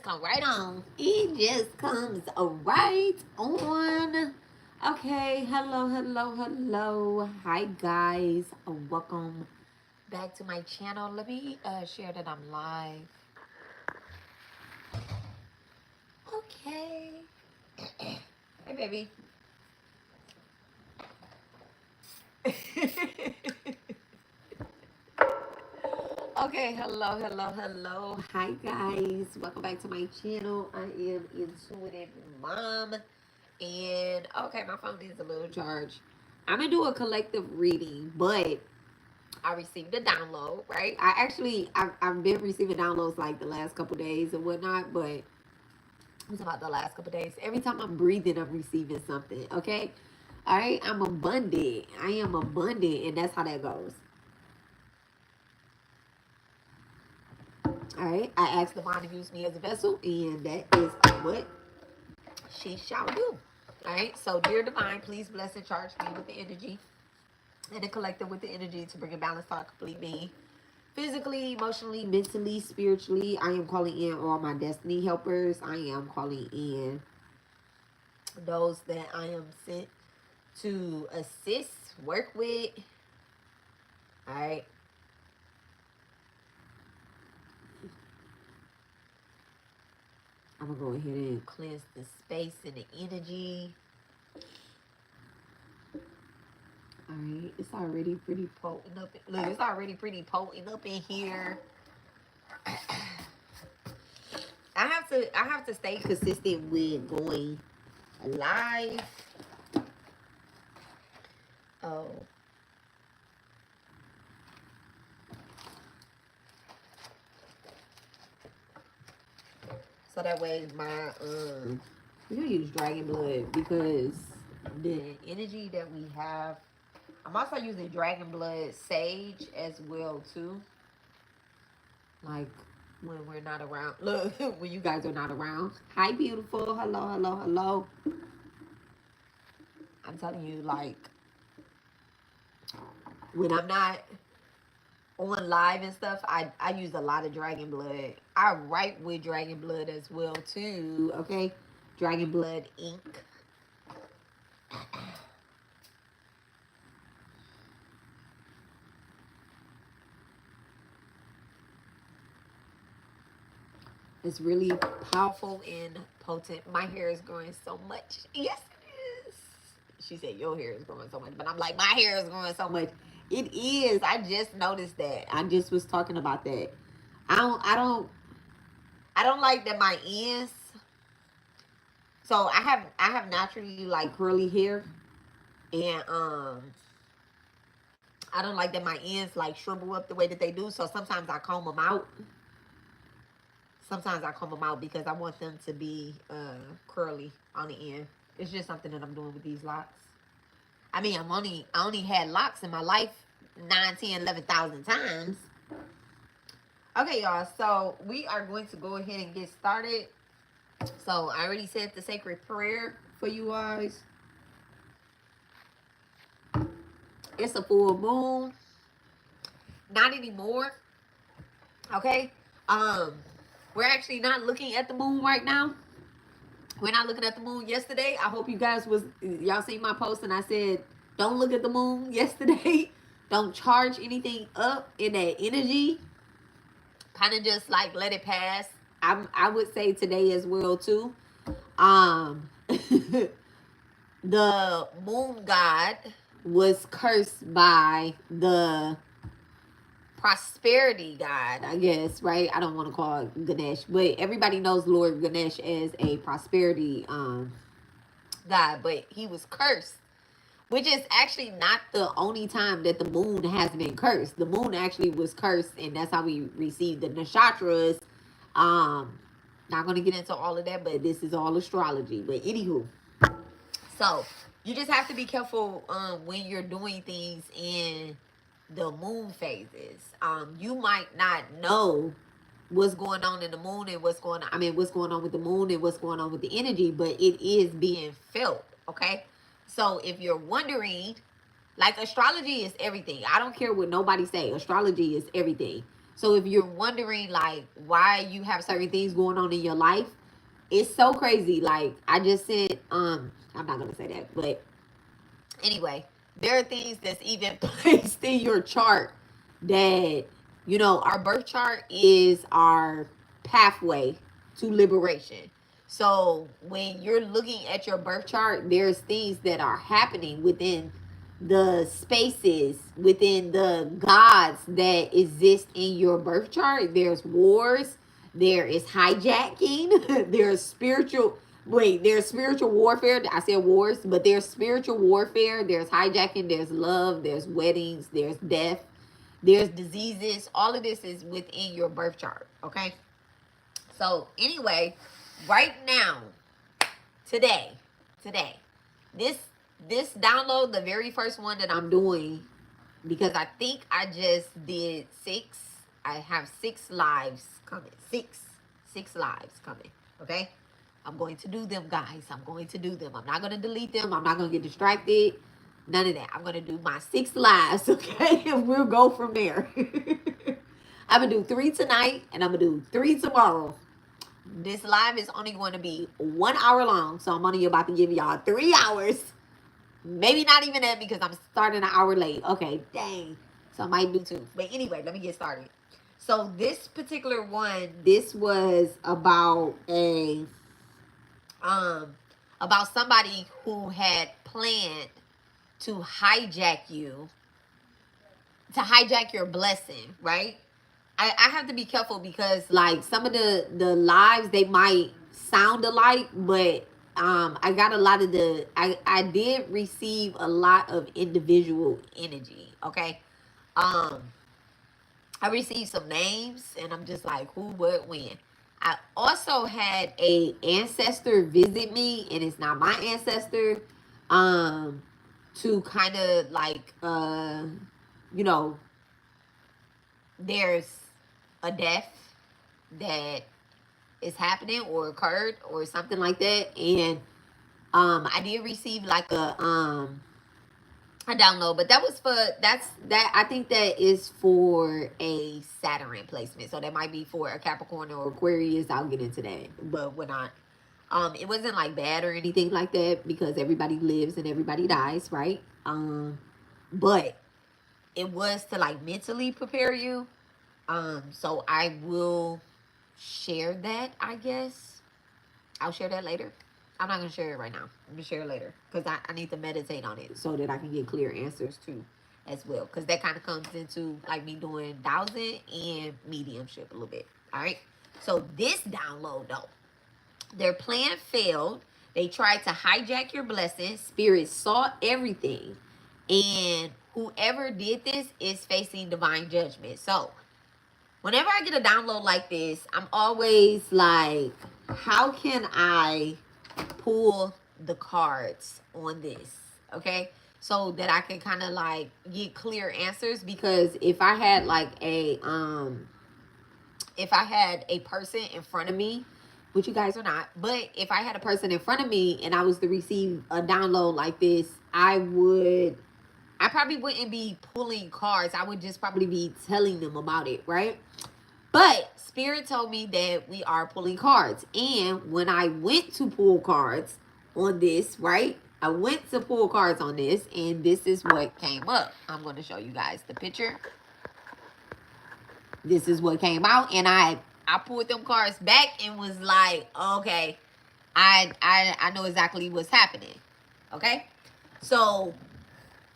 come right on. It just comes right on. Okay, hello. Hi, guys. Welcome back to my channel. Let me share that I'm live. Okay. Hey, baby. Okay, hello. Hi, guys. Welcome back to my channel. I am Intuitive Mom. And, okay, my phone needs a little charge. I'm going to do a collective reading, but I received a download, right? I've been receiving downloads like the last couple days and whatnot, but it's about the last couple days. Every time I'm breathing, I'm receiving something, okay? All right, I'm abundant. I am abundant, and that's how that goes. All right, I asked the Divine to use me as a vessel, and that is what she shall do. All right, so dear Divine, please bless and charge me with the energy and the collective with the energy to bring a balance to our complete being. Physically, emotionally, mentally, spiritually, I am calling in all my destiny helpers. I am calling in those that I am sent to assist, work with. All right. I'm going to go ahead and cleanse the space and the energy. All right. It's already pretty potent up. Look, it's already pretty potent up in here. I have to stay consistent with going live. Oh. So that way my we're gonna use dragon blood because the energy that we have. I'm also using dragon blood sage as well too. Like when we're not around. Look, when you guys are not around. Hi, beautiful. Hello. I'm telling you, like, when I'm not on live and stuff, I use a lot of dragon blood. I write with dragon blood as well too. Okay, dragon blood ink. It's really powerful and potent. My hair is growing so much. Yes, it is. She said your hair is growing so much, but I'm like, my hair is growing so much. It is. I just noticed that. I just was talking about that. I don't like that my ends. So I have naturally like curly hair, and I don't like that my ends like shrivel up the way that they do. So sometimes I comb them out. Sometimes I comb them out because I want them to be curly on the end. It's just something that I'm doing with these locks. I mean, I only had locks in my life 9, 10, 11,000 times. Okay, y'all. So we are going to go ahead and get started. So I already said the sacred prayer for you guys. It's a full moon. Not anymore. Okay. We're actually not looking at the moon right now. We're not looking at the moon yesterday. I hope you guys y'all seen my post and I said don't look at the moon yesterday. Don't charge anything up in that energy. Kind of just like let it pass. I would say today as well too. The moon god was cursed by the prosperity god, I guess, right? I don't want to call it Ganesh, but everybody knows Lord Ganesh as a prosperity god, but he was cursed, which is actually not the only time that the moon has been cursed. The moon actually was cursed, and that's how we received the nakshatras. Not going to get into all of that, but this is all astrology. But anywho, so you just have to be careful when you're doing things in the moon phases. You might not know what's going on in the moon and what's going on with the moon and what's going on with the energy, but it is being felt. Okay, so if you're wondering, like, astrology is everything. I don't care what nobody say. Astrology is everything. So if you're wondering like why you have certain things going on in your life, it's so crazy. Like I just said, I'm not gonna say that, but anyway, there are things that's even placed in your chart that, you know, our birth chart is our pathway to liberation. So when you're looking at your birth chart, there's things that are happening within the spaces, within the gods that exist in your birth chart. There's wars, there is hijacking, there's spiritual. Wait, there's spiritual warfare. I said wars, but there's spiritual warfare. There's hijacking. There's love. There's weddings. There's death. There's diseases. All of this is within your birth chart. Okay. So anyway, right now, today, this this download, the very first one that I'm doing, because I think I just did 6. I have 6 lives coming. Six lives coming. Okay. I'm going to do them, guys. I'm going to do them. I'm not going to delete them. I'm not going to get distracted. None of that. I'm going to do my 6 lives, okay? And we'll go from there. I'm going to do 3 tonight, and I'm going to do 3 tomorrow. This live is only going to be 1 hour long, so I'm only about to give y'all 3 hours. Maybe not even that, because I'm starting an hour late. Okay, dang. So I might do 2. But anyway, let me get started. So this particular one, this was about about somebody who had planned to hijack you, to hijack your blessing, right? I have to be careful because like some of the lives, they might sound alike, but I got a lot of I did receive a lot of individual energy. Okay. I received some names and I'm just like, who, what, when. I also had a ancestor visit me, and it's not my ancestor, to kind of like you know, there's a death that is happening or occurred or something like that. And I did receive like I don't know, but that was for that. I think that is for a Saturn placement, so that might be for a Capricorn or Aquarius. I'll get into that, but we're not. It wasn't like bad or anything like that because everybody lives and everybody dies, right? But it was to like mentally prepare you. So I will share that. I guess I'll share that later. I'm not gonna share it right now. I'm gonna share it later because I need to meditate on it so that I can get clear answers too, as well. Because that kind of comes into like me doing dowsing and mediumship a little bit. All right. So this download though, their plan failed. They tried to hijack your blessings. Spirit saw everything, and whoever did this is facing divine judgment. So whenever I get a download like this, I'm always like, how can I pull the cards on this? Okay. So that I can kind of like get clear answers, because if I had like if I had a person in front of me, which you guys are not, but if I had a person in front of me and I was to receive a download like this, I probably wouldn't be pulling cards. I would just probably be telling them about it, right? But Spirit told me that we are pulling cards. And when I went to pull cards on this, right? I went to pull cards on this, and this is what came up. I'm going to show you guys the picture. This is what came out, and I pulled them cards back and was like, okay, I know exactly what's happening. Okay? So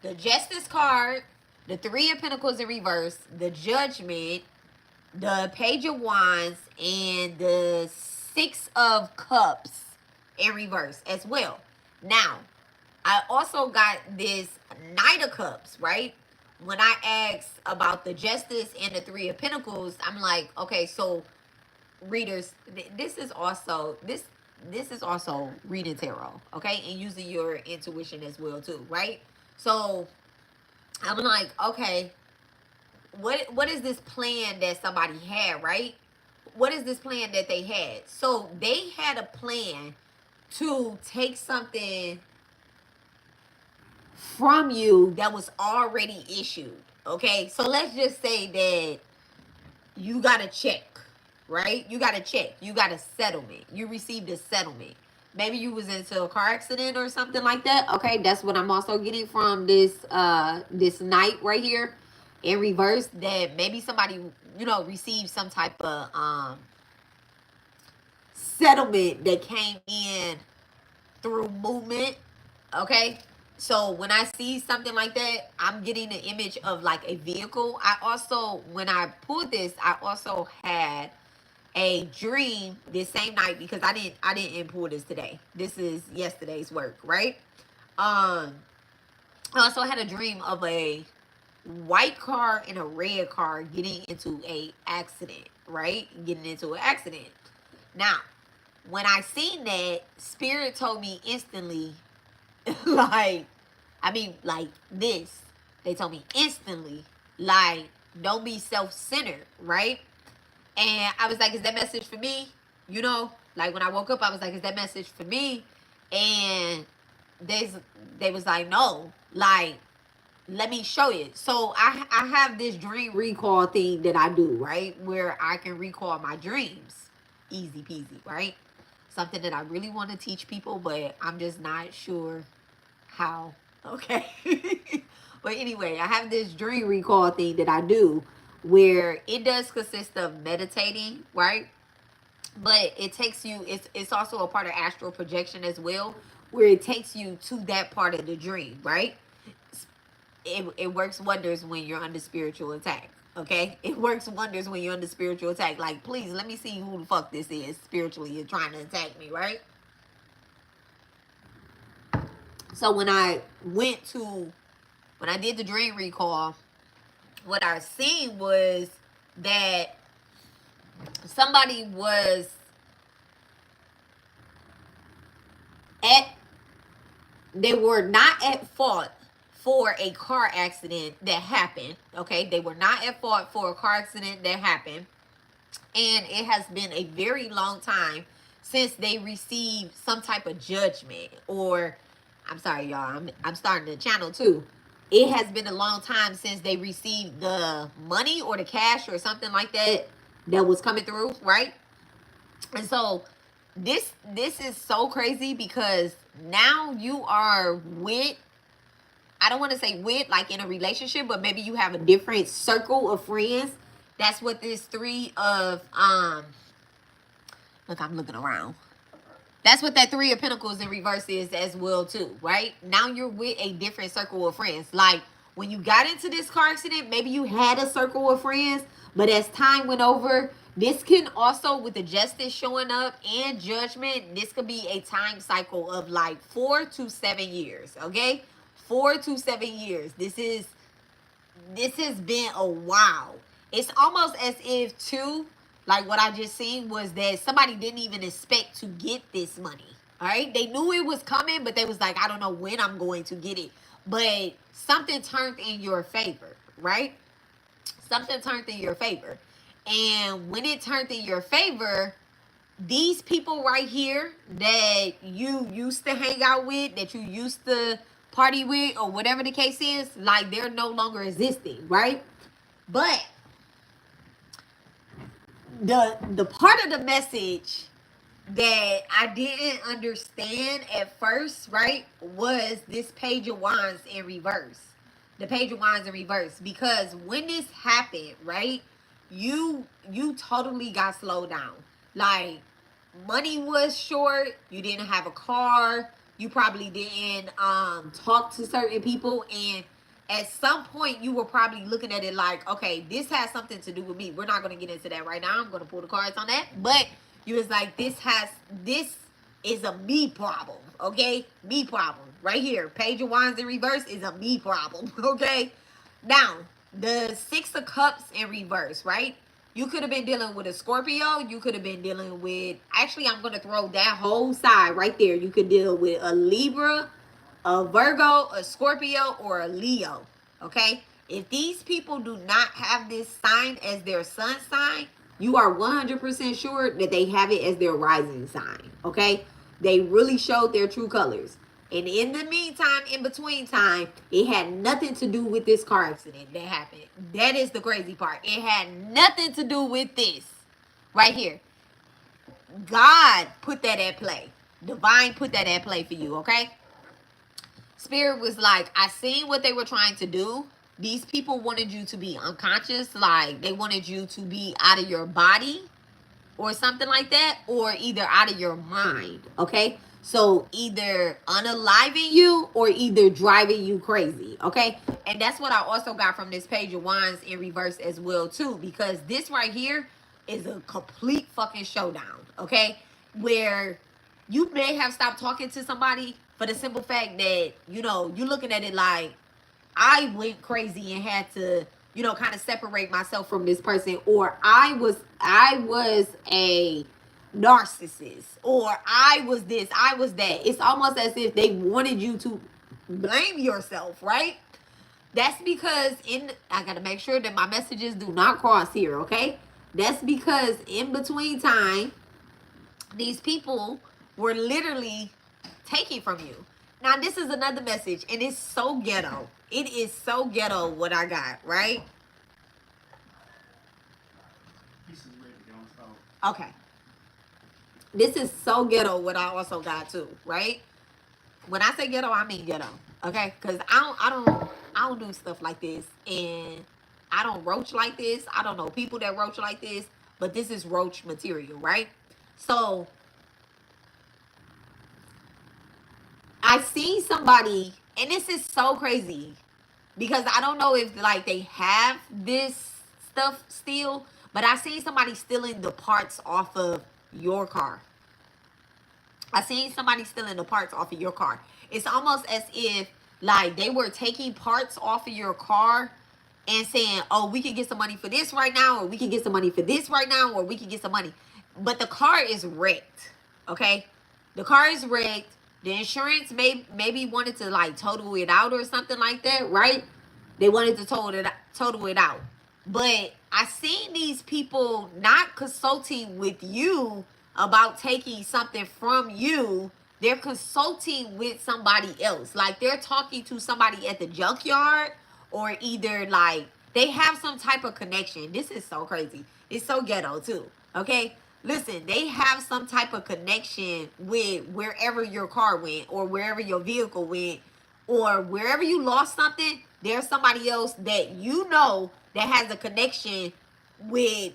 the Justice card, the 3 of Pentacles in reverse, the Judgment, the Page of Wands, and the 6 of Cups in reverse as well. Now, I also got this Knight of Cups, right? When I asked about the Justice and the 3 of Pentacles, I'm like, okay, so readers, this is also reading tarot, okay? And using your intuition as well too, right? So I'm like, okay, what is this plan that somebody had, right? What is this plan that they had? So they had a plan to take something from you that was already issued. Okay, so let's just say that you got to check, right? You got to check. You got a settlement. You received a settlement. Maybe you was into a car accident or something like that. Okay, that's what I'm also getting from this night right here in reverse, that maybe somebody, you know, received some type of settlement that came in through movement. Okay, so when I see something like that, I'm getting the image of like a vehicle. I also, when I pulled this, I also had a dream this same night, because I didn't pull this today. This is yesterday's work, right? I also had a dream of a white car and a red car getting into a accident, right? Getting into an accident. Now, when I seen that, Spirit told me instantly, like, I mean, like this. They told me instantly, like, don't be self-centered, right? And I was like, is that message for me? You know, like when I woke up, I was like, is that message for me? And they was like, no, like, let me show you. So I have this dream recall thing that I do, right? Where I can recall my dreams. Easy peasy, right? Something that I really want to teach people, but I'm just not sure how. Okay. But anyway, I have this dream recall thing that I do, where it does consist of meditating, right? But it takes you, it's also a part of astral projection as well, where it takes you to that part of the dream, right? It works wonders when you're under spiritual attack. Okay, it works wonders when you're under spiritual attack. Like, please let me see who the fuck this is spiritually. You're trying to attack me, right? So when I did the dream recall, what I seen was that somebody was they were not at fault for a car accident that happened. Okay, they were not at fault for a car accident that happened, and it has been a very long time since they received some type of judgment. Or, I'm sorry, y'all, I'm starting the channel too. It has been a long time since they received the money or the cash or something like that that was coming through, right? And so this is so crazy, because now you are with, I don't want to say with like in a relationship, but maybe you have a different circle of friends. That's what this three of look, I'm looking around. That's what that Three of Pentacles in reverse is as well too, right? Now you're with a different circle of friends. Like when you got into this car accident, maybe you had a circle of friends, but as time went over, this can also, with the Justice showing up and Judgment, this could be a time cycle of like 4 to 7 years, okay? 4 to 7 years. This has been a while. It's almost as if too, like what I just seen was that somebody didn't even expect to get this money. All right, they knew it was coming, but they was like, I don't know when I'm going to get it. But something turned in your favor, right? Something turned in your favor. And when it turned in your favor, these people right here that you used to hang out with, that you used to party with, or whatever the case is, like they're no longer existing, right? But the part of the message that I didn't understand at first, right, was this Page of Wands in reverse. The Page of Wands in reverse. Because when this happened, right, you totally got slowed down. Like, money was short. You didn't have a car. You probably didn't talk to certain people. And at some point, you were probably looking at it like, okay, this has something to do with me. We're not going to get into that right now. I'm going to pull the cards on that. But you was like, this is a me problem, okay? Me problem. Right here. Page of Wands in reverse is a me problem, okay? Now, the Six of Cups in reverse, right? You could have been dealing with a Scorpio. You could have been dealing with, actually, I'm going to throw that whole side right there. You could deal with a Libra, a Virgo, a Scorpio, or a Leo, okay? If these people do not have this sign as their sun sign, you are 100% sure that they have it as their rising sign, okay? They really showed their true colors. And in the meantime, in between time, it had nothing to do with this car accident that happened. That is the crazy part. It had nothing to do with this right here. God put that at play. Divine put that at play for you, okay? Spirit was like, I seen what they were trying to do. These people wanted you to be unconscious, like they wanted you to be out of your body or something like that, or either out of your mind, okay? So either unaliving you or either driving you crazy, okay? And that's what I also got from this Page of Wands in reverse as well too, because this right here is a complete fucking showdown, okay? Where you may have stopped talking to somebody for the simple fact that, you know, you're looking at it like, I went crazy and had to, you know, kind of separate myself from this person, or I was a narcissist, or I was this, I was that. It's almost as if they wanted you to blame yourself, right? That's because I got to make sure that my messages do not cross here, okay? That's because in between time, these people were literally taking from you. Now, this is another message, and it's so ghetto. It is so ghetto what I got, right? Okay. This is so ghetto what I also got too, right? When I say ghetto, I mean ghetto, okay? Because I don't do stuff like this, and I don't roach like this. I don't know people that roach like this, but this is roach material, right? So I seen somebody, and this is so crazy because I don't know if like they have this stuff still, but I seen somebody stealing the parts off of your car. I seen somebody stealing the parts off of your car. It's almost as if like they were taking parts off of your car and saying, oh, we can get some money for this right now, or we can get some money for this right now, or we can get some money. But the car is wrecked, okay? The car is wrecked. The insurance maybe wanted to like total it out or something like that, right? They wanted to total it out. But I seen these people not consulting with you about taking something from you. They're consulting with somebody else. Like they're talking to somebody at the junkyard, or either like they have some type of connection. This is so crazy. It's so ghetto too, okay? Listen, they have some type of connection with wherever your car went, or wherever your vehicle went, or wherever you lost something. There's somebody else that you know that has a connection with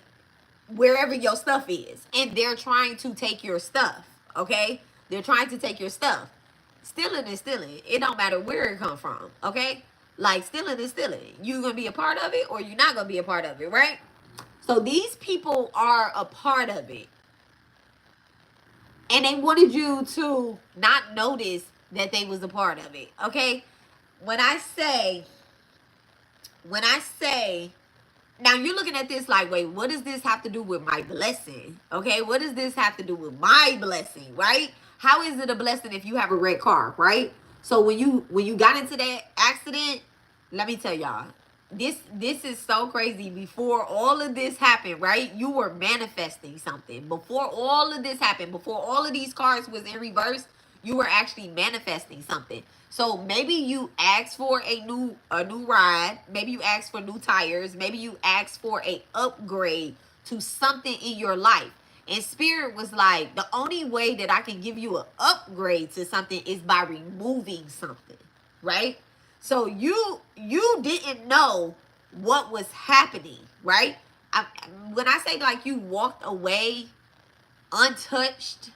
wherever your stuff is, and they're trying to take your stuff, okay? They're trying to take your stuff. Stealing is stealing. It don't matter where it come from, okay? Like, stealing is stealing. You gonna be a part of it, or you're not gonna be a part of it, right? So these people are a part of it, and they wanted you to not notice that they was a part of it, okay? When I say, now you're looking at this like, wait, what does this have to do with my blessing? Okay, what does this have to do with my blessing, right? How is it a blessing if you have a red car, right? So when you got into that accident, let me tell y'all, this is so crazy. Before all of this happened, right? You were manifesting something. Before all of this happened, before all of these cars was in reverse, you were actually manifesting something. So maybe you asked for a new ride, maybe you asked for new tires, maybe you asked for a upgrade to something in your life. And Spirit was like, the only way that I can give you an upgrade to something is by removing something, right? So you didn't know what was happening, right? When I say like you walked away untouched,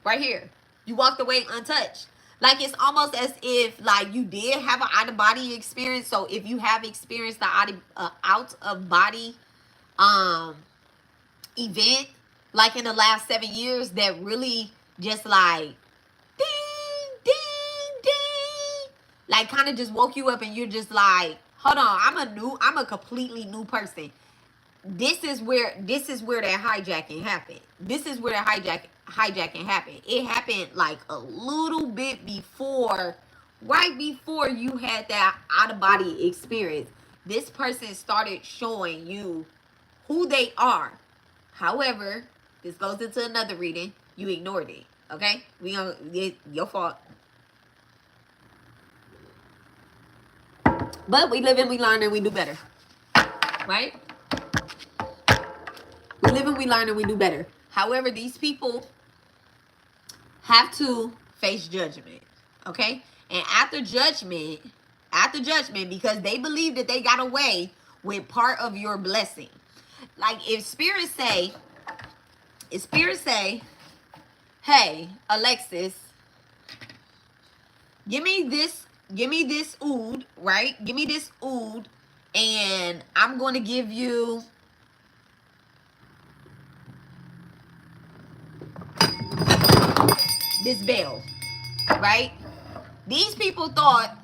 right here, you walked away untouched. Like it's almost as if like you did have an out of body experience. So if you have experienced the out of body event, like in the last 7 years, that really just like ding ding ding, like kind of just woke you up, and you're just like, hold on, I'm a completely new person. This is where that hijacking happened. This is where the hijacking happened. It happened like a little bit before, right before you had that out of body experience. This person started showing you who they are. However, this goes into another reading. You ignored it. Okay, your fault. But we live and we learn and we do better. Right? We live and we learn and we do better. However, these people have to face judgment. Okay? And after judgment, because they believe that they got away with part of your blessing. Like if spirit say, hey, Alexis, give me this oud, right? Give me this oud, and I'm going to give you this bell, right? These people thought,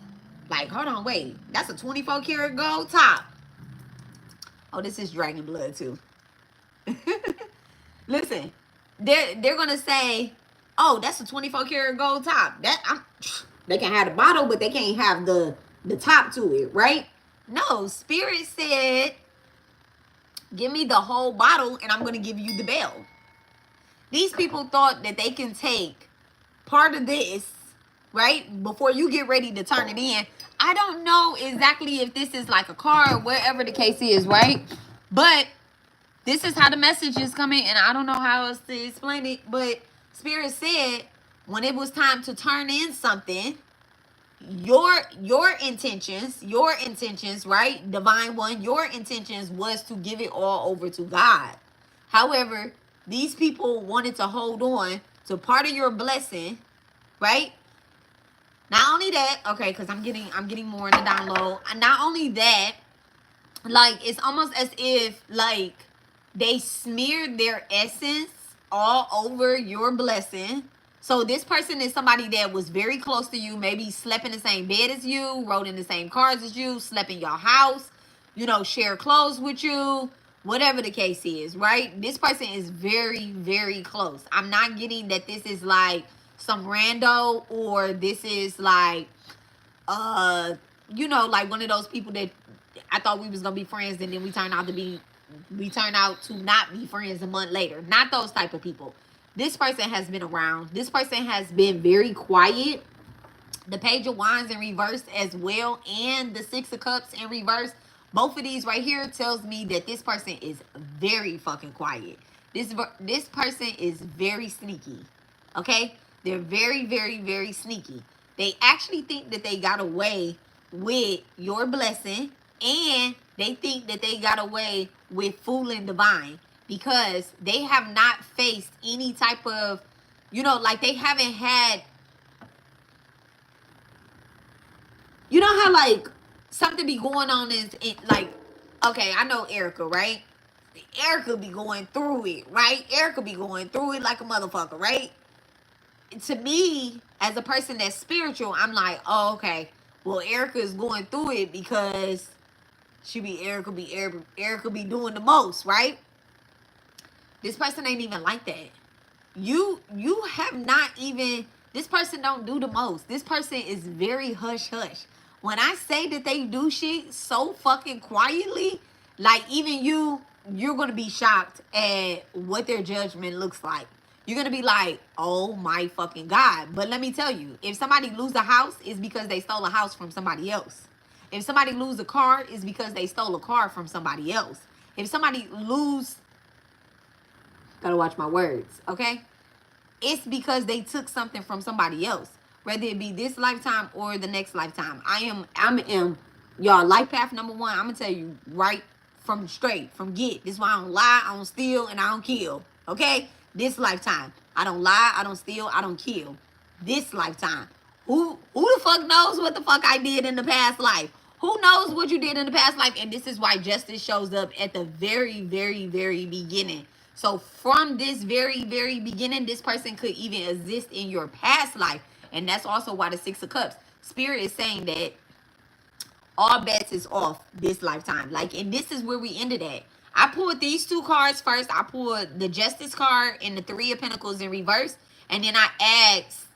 like, hold on, wait, that's a 24 karat gold top. Oh, this is dragon blood too. Listen, they're gonna say, oh, that's a 24 karat gold top. They can have the bottle, but they can't have the top to it, right? No, spirit said, give me the whole bottle and I'm gonna give you the bell. These people thought that they can take part of this, right, before you get ready to turn it in. I don't know exactly if this is like a car or whatever the case is, right? But this is how the message is coming, and I don't know how else to explain it, but Spirit said when it was time to turn in something, your intentions, right? Divine One, your intentions was to give it all over to God. However, these people wanted to hold on to part of your blessing, right? Not only that, okay, because I'm getting more in the download. And not only that, like it's almost as if like they smeared their essence all over your blessing. So this person is somebody that was very close to you, maybe slept in the same bed as you, rode in the same cars as you, slept in your house, you know, share clothes with you, whatever the case is, right? This person is very, very close. I'm not getting that this is like some rando, or this is like, you know, like one of those people that I thought we was gonna be friends and then we turned out to not be friends a month later. Not those type of people. This person has been around. This person has been very quiet. The Page of Wands in reverse as well, and the Six of Cups in reverse. Both of these right here tells me that this person is very fucking quiet. This person is very sneaky. Okay? They're very, very, very sneaky. They actually think that they got away with your blessing, and they think that they got away with fooling divine, because they have not faced any type of, you know, like they haven't had, you know how like something be going on is like, okay, I know Erica, right? Erica be going through it, right? Erica be going through it like a motherfucker, right? To me, as a person that's spiritual, I'm like, oh, okay, well, Erica is going through it because Erica be doing the most, right? This person ain't even like that. You have not even, this person don't do the most. This person is very hush hush. When I say that they do shit so fucking quietly, like even you're gonna be shocked at what their judgment looks like. You're gonna be like, oh my fucking God. But let me tell you, if somebody lose a house, it's because they stole a house from somebody else. If somebody lose a car, it's because they stole a car from somebody else. If somebody lose, gotta watch my words, okay? It's because they took something from somebody else, whether it be this lifetime or the next lifetime. I'm y'all, life path number one. I'm gonna tell you right from get. This is why I don't lie, I don't steal, and I don't kill. Okay? This lifetime, I don't lie, I don't steal, I don't kill. This lifetime, who the fuck knows what the fuck I did in the past life? Who knows what you did in the past life? And this is why justice shows up at the very, very, very beginning. So from this very, very beginning, this person could even exist in your past life. And that's also why the Six of Cups. Spirit is saying that all bets is off this lifetime. Like, and this is where we ended at. I pulled these two cards first. I pulled the Justice card and the Three of Pentacles in reverse. And then I asked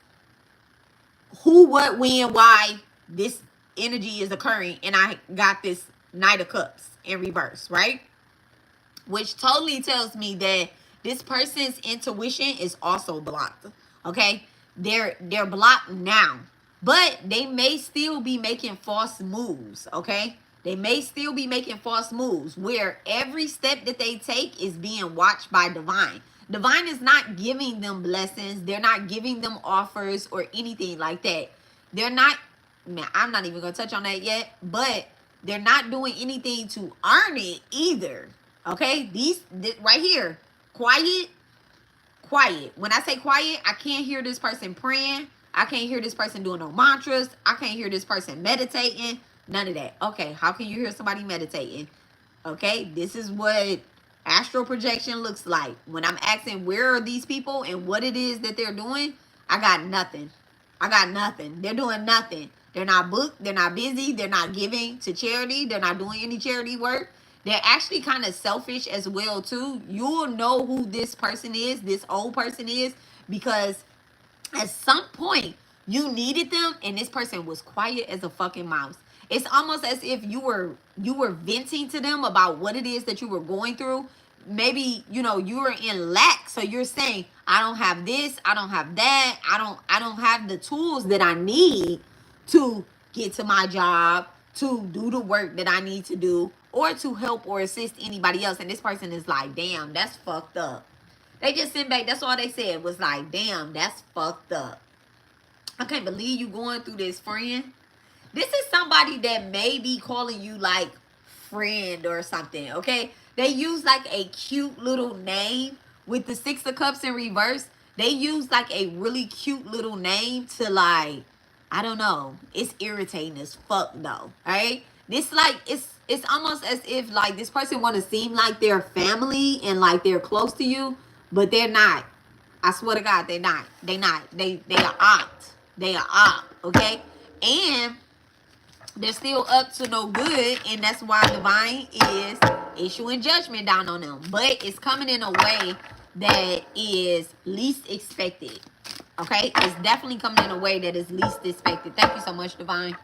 who, what, when, why this energy is occurring. And I got this Knight of Cups in reverse, right? Which totally tells me that this person's intuition is also blocked. Okay? They're blocked now. But they may still be making false moves, okay? They may still be making false moves where every step that they take is being watched by divine. Divine is not giving them blessings. They're not giving them offers or anything like that. They're not, man, I'm not even going to touch on that yet, but they're not doing anything to earn it either, okay? This right here, quiet. When I say quiet, I can't hear this person praying. I can't hear this person doing no mantras. I can't hear this person meditating. None of that. Okay, how can you hear somebody meditating? Okay, this is what astral projection looks like. When I'm asking where are these people and what it is that they're doing, I got nothing. I got nothing. They're doing nothing. They're not booked. They're not busy. They're not giving to charity. They're not doing any charity work. They're actually kind of selfish as well, too. You'll know who this person is, this old person is, because at some point you needed them and this person was quiet as a fucking mouse. It's almost as if you were venting to them about what it is that you were going through. Maybe, you know, you were in lack, so you're saying, I don't have this, I don't have that, I don't have the tools that I need to get to my job, to do the work that I need to do, or to help or assist anybody else. And this person is like, damn, that's fucked up. They just sit back. That's all they said was like, damn, that's fucked up. I can't believe you going through this, friend. This is somebody that may be calling you like friend or something, okay? They use like a cute little name with the 6 of Cups in reverse. They use like a really cute little name to like, I don't know. It's irritating as fuck though, all right? This like, it's almost as if like this person want to seem like they're family and like they're close to you, but they're not. I swear to God, they're not. They not. They are opt. They are opt, okay? And they're still up to no good, and that's why divine is issuing judgment down on them. But it's coming in a way that is least expected, okay? It's definitely coming in a way that is least expected. Thank you so much, divine.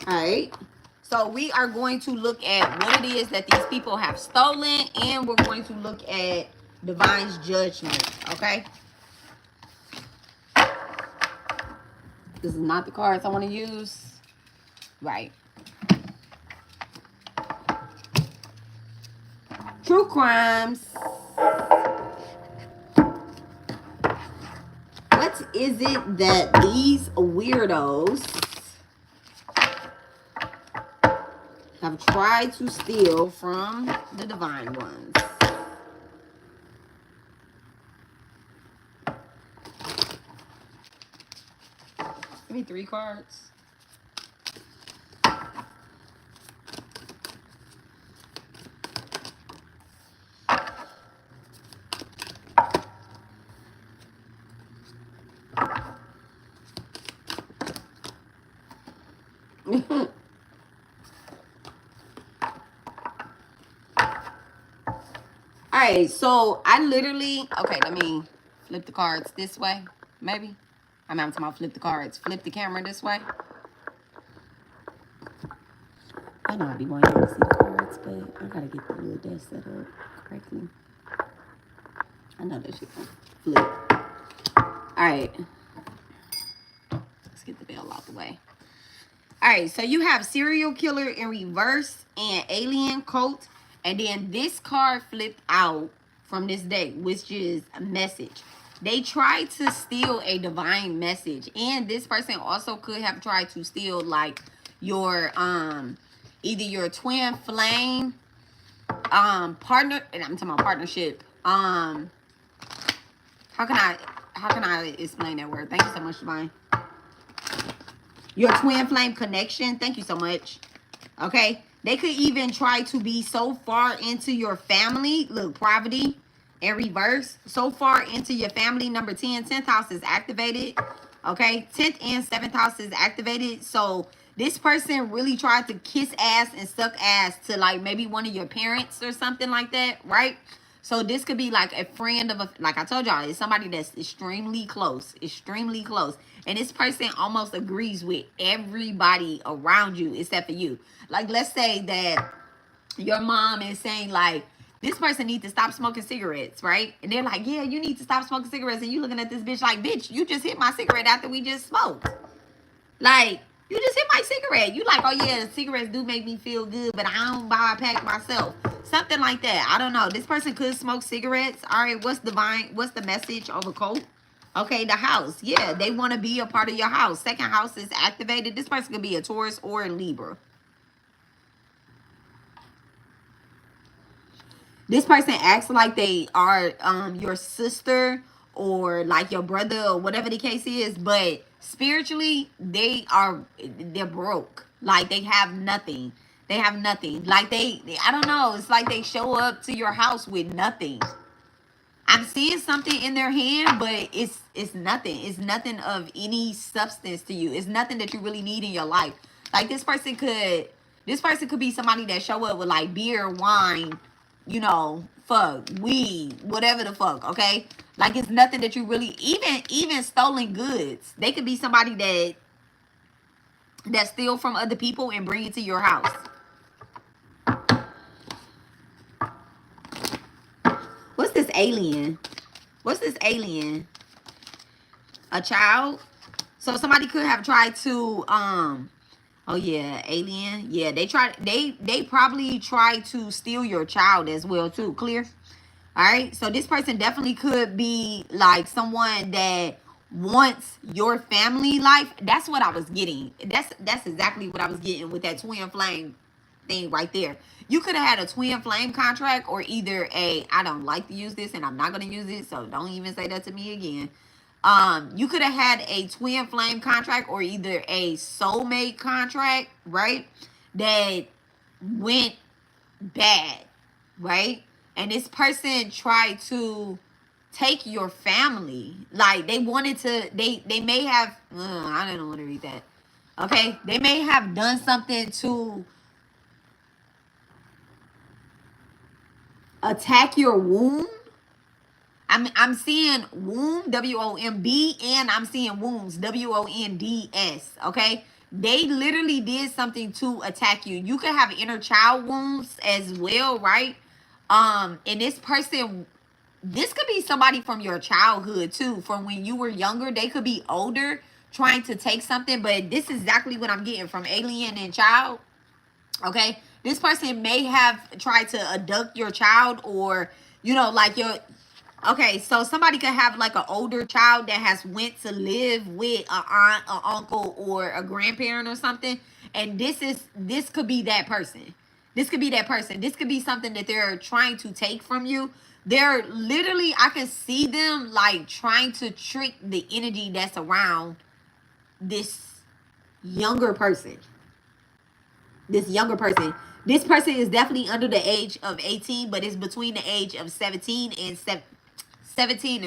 All right. So we are going to look at what it is that these people have stolen, and we're going to look at divine's judgment, okay? This is not the cards I want to use. Right. True crimes. What is it that these weirdos have tried to steal from the divine ones? Give me 3 cards. Alright, so I literally, okay, let me flip the cards this way, maybe. I'm talking about flip the cards. Flip the camera this way. I know I be wanting to see the cards, but I gotta get the little desk set up correctly. I know that shit gonna flip. Alright. Let's get the bell out the way. Alright, so you have serial killer in reverse and alien cult. And then this card flipped out from this deck, which is a message. They tried to steal a divine message. And this person also could have tried to steal like your either your twin flame partner, and I'm talking about partnership. How can I explain that word? Thank you so much, Divine. Your twin flame connection. Thank you so much. Okay. They could even try to be so far into your family. Look, poverty in reverse. So far into your family. Number 10, 10th house is activated. Okay. 10th and 7th house is activated. So this person really tried to kiss ass and suck ass to like maybe one of your parents or something like that. Right? So this could be like a friend of a, like I told y'all, it's somebody that's extremely close. Extremely close. And this person almost agrees with everybody around you except for you. Like, let's say that your mom is saying like, this person needs to stop smoking cigarettes, right? And they're like, yeah, you need to stop smoking cigarettes. And you looking at this bitch like, bitch, you just hit my cigarette after we just smoked. Like, you just hit my cigarette. You like, oh yeah, cigarettes do make me feel good, but I don't buy a pack myself. Something like that. I don't know. This person could smoke cigarettes. All right, what's the message of Occult? Okay, the house. Yeah, they want to be a part of your house. Second house is activated. This person could be a Taurus or a Libra. This person acts like they are your sister or like your brother or whatever the case is, but spiritually they're broke. Like they have nothing. They have nothing. Like I don't know, it's like they show up to your house with nothing. I'm seeing something in their hand, but it's nothing. It's nothing of any substance to you. It's nothing that you really need in your life. Like this person could be somebody that show up with like beer, wine, you know, fuck, weed, whatever the fuck, okay? Like it's nothing that you really, even stolen goods. They could be somebody that steal from other people and bring it to your house. What's this alien? What's this alien? A child? So somebody could have tried to oh yeah, alien. Yeah, they probably tried to steal your child as well too. Clear? All right? So this person definitely could be like someone that wants your family life. That's what I was getting. That's exactly what I was getting with that twin flame thing right there. You could have had a twin flame contract or either I don't like to use this and I'm not going to use it, so don't even say that to me again. You could have had a twin flame contract or either a soulmate contract, right? That went bad, right? And this person tried to take your family. Like they wanted to, they may have, I don't want to read that. Okay. They may have done something to attack your womb. I'm seeing womb, W-O-M-B, and I'm seeing wounds, W-O-N-D-S, okay? They literally did something to attack you. You could have inner child wounds as well, right? And this person, this could be somebody from your childhood too, from when you were younger. They could be older trying to take something, but this is exactly what I'm getting from alien and child, okay? This person may have tried to abduct your child or, you know, like your... Okay, so somebody could have like an older child that has went to live with an aunt, an uncle, or a grandparent or something. And this could be that person. This could be that person. This could be something that they're trying to take from you. They're literally, I can see them like trying to trick the energy that's around this younger person. This younger person. This person is definitely under the age of 18, but it's between the age of 17 and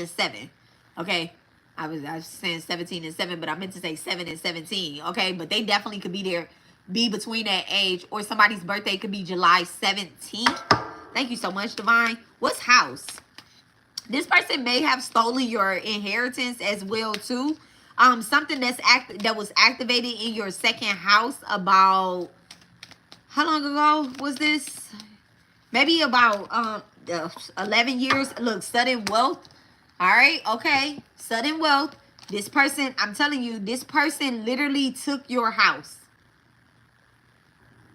7. Okay, I was saying 17 and 7, but I meant to say 7 and 17. Okay, but they definitely could be between that age, or somebody's birthday could be July 17th. Thank you so much, Divine. What's house? This person may have stolen your inheritance as well too. Something that was activated in your second house about, how long ago was this? Maybe about 11 years. Look, sudden wealth. All right, okay, sudden wealth. This person, I'm telling you, this person literally took your house.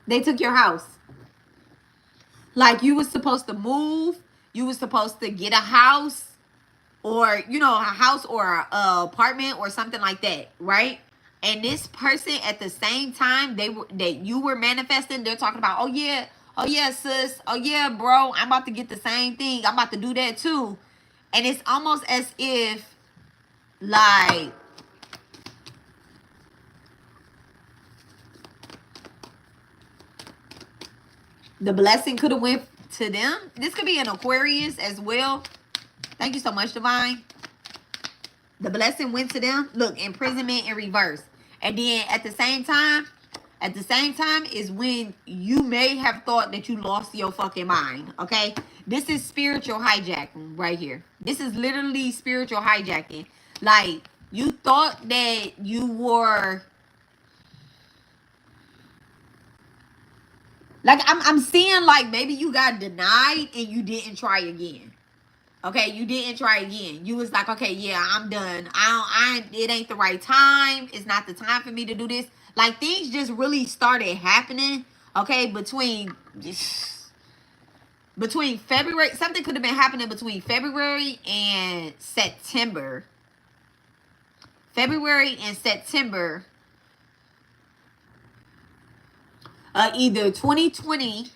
They took your house. Like you were supposed to move. You were supposed to get a house, or, you know, a house or a apartment or something like that, right? And this person at the same time that you were manifesting, they're talking about, oh yeah, sis, oh yeah, bro, I'm about to get the same thing. I'm about to do that too. And it's almost as if, like, the blessing could have went to them. This could be an Aquarius as well. Thank you so much, Divine. The blessing went to them. Look, imprisonment in reverse. And then at the same time is when you may have thought that you lost your fucking mind, okay? This is spiritual hijacking right here. This is literally spiritual hijacking. Like, you thought that you were... Like, I'm seeing, like, maybe you got denied and you didn't try again. Okay, you didn't try again. You was like, okay, yeah, I'm done. It ain't the right time. It's not the time for me to do this. Like, things just really started happening, okay, between February. Something could have been happening between February and September. February and September, either 2020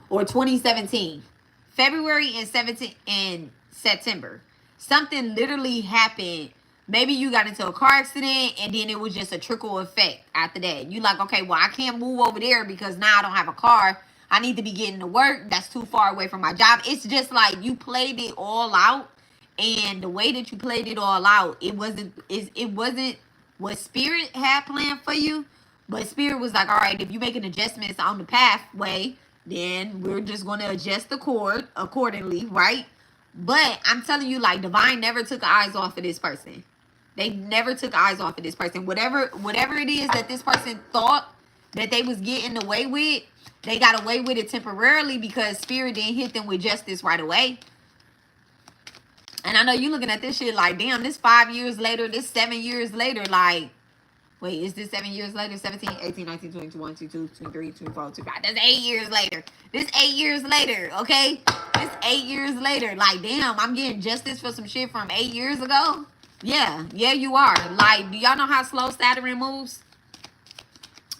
or 2017. February and September. Something literally happened. Maybe you got into a car accident and then it was just a trickle effect after that. You like, okay, well, I can't move over there because now I don't have a car. I need to be getting to work. That's too far away from my job. It's just like you played it all out. And the way that you played it all out, it wasn't what Spirit had planned for you. But Spirit was like, all right, if you making adjustments on the pathway, then we're just going to adjust the cord accordingly, right? But I'm telling you, like, Divine never took eyes off of this person. They never took eyes off of this person. Whatever it is that this person thought that they was getting away with, they got away with it temporarily because Spirit didn't hit them with justice right away. And I know you looking at this shit like, damn, this 5 years later, this 7 years later, like, wait, is this 7 years later? 17, 18, 19, 20, 21, 22, 23, 24, 25. That's 8 years later. This 8 years later, okay? This 8 years later. Like, damn, I'm getting justice for some shit from 8 years ago? Yeah, you are. Like, do y'all know how slow Saturn moves?